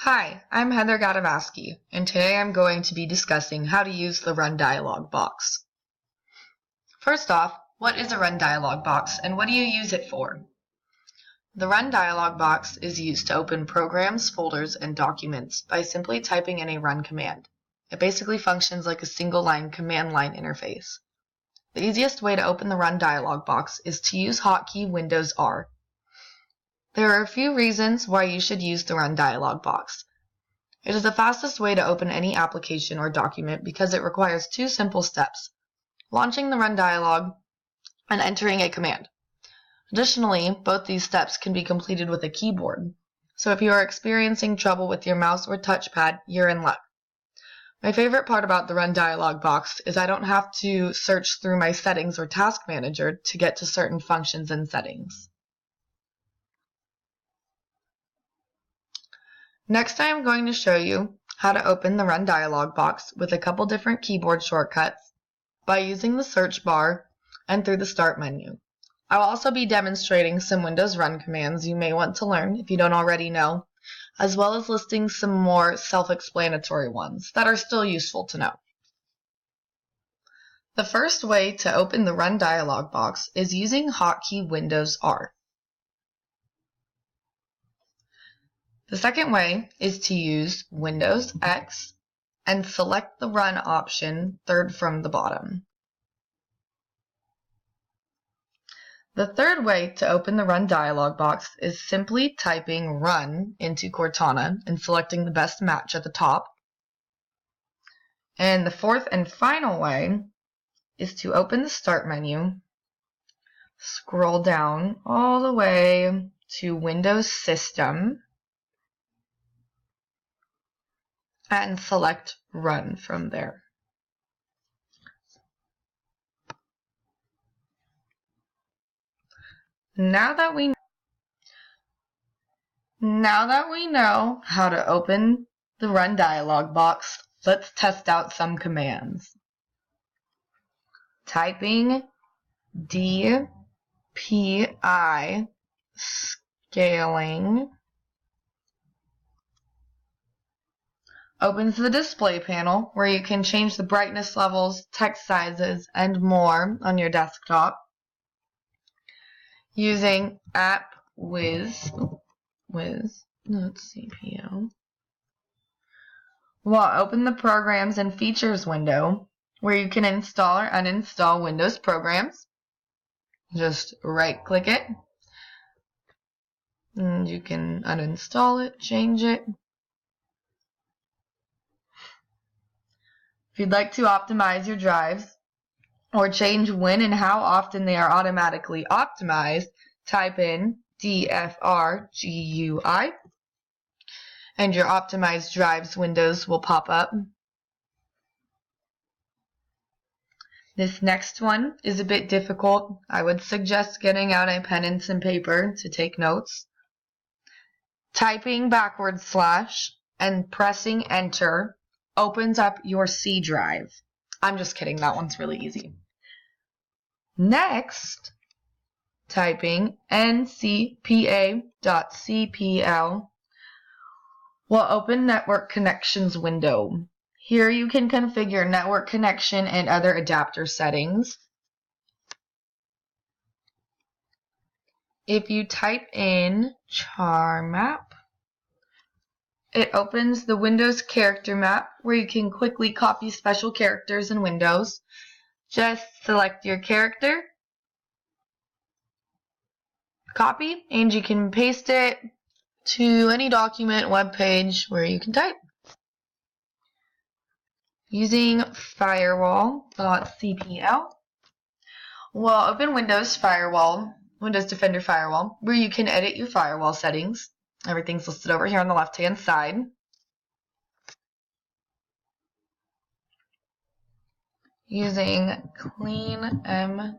Hi, I'm Heather Gadavaski, and today I'm going to be discussing how to use the Run Dialog Box. First off, what is a Run Dialog Box and what do you use it for? The Run Dialog Box is used to open programs, folders, and documents by simply typing in a run command. It basically functions like a single-line command line interface. The easiest way to open the Run Dialog Box is to use hotkey Windows R. There are a few reasons why you should use the Run Dialog Box. It is the fastest way to open any application or document because it requires two simple steps: launching the Run Dialog and entering a command. Additionally, both these steps can be completed with a keyboard. So if you are experiencing trouble with your mouse or touchpad, you're in luck. My favorite part about the Run Dialog Box is I don't have to search through my settings or task manager to get to certain functions and settings. Next, I am going to show you how to open the Run Dialog Box with a couple different keyboard shortcuts by using the search bar and through the Start menu. I will also be demonstrating some Windows Run commands you may want to learn if you don't already know, as well as listing some more self-explanatory ones that are still useful to know. The first way to open the Run Dialog Box is using hotkey Windows R. The second way is to use Windows X and select the Run option, third from the bottom. The third way to open the Run Dialog Box is simply typing Run into Cortana and selecting the best match at the top. And the fourth and final way is to open the Start menu, scroll down all the way to Windows System, and select Run from there. Now that we know how to open the Run Dialog Box, let's test out some commands. Typing DPI scaling opens the display panel where you can change the brightness levels, text sizes, and more on your desktop. Using AppWiz, CPO, will open the Programs and Features window where you can install or uninstall Windows programs. Just right-click it, and you can uninstall it, change it. If you'd like to optimize your drives or change when and how often they are automatically optimized, type in DFRGUI and your optimized drives windows will pop up. This next one is a bit difficult. I would suggest getting out a pen and some paper to take notes. Typing / and pressing enter opens up your C drive. I'm just kidding, that one's really easy. Next, typing ncpa.cpl will open Network Connections window. Here you can configure network connection and other adapter settings. If you type in char map, it opens the Windows character map where you can quickly copy special characters in Windows. Just select your character, copy, and you can paste it to any document, web page where you can type. Using firewall.cpl will open Windows Defender Firewall, where you can edit your firewall settings. Everything's listed over here on the left-hand side. Using cleanmgr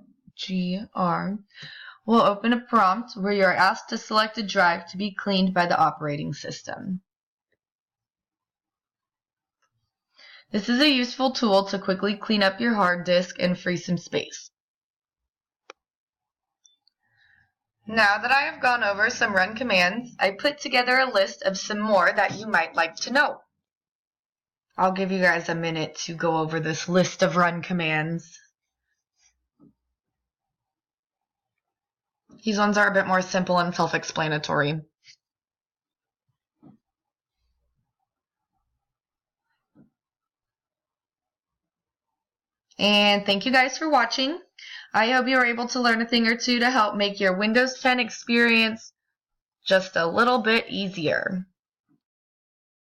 will open a prompt where you are asked to select a drive to be cleaned by the operating system. This is a useful tool to quickly clean up your hard disk and free some space. Now that I have gone over some run commands, I put together a list of some more that you might like to know. I'll give you guys a minute to go over this list of run commands. These ones are a bit more simple and self-explanatory. And thank you guys for watching. I hope you were able to learn a thing or two to help make your Windows 10 experience just a little bit easier.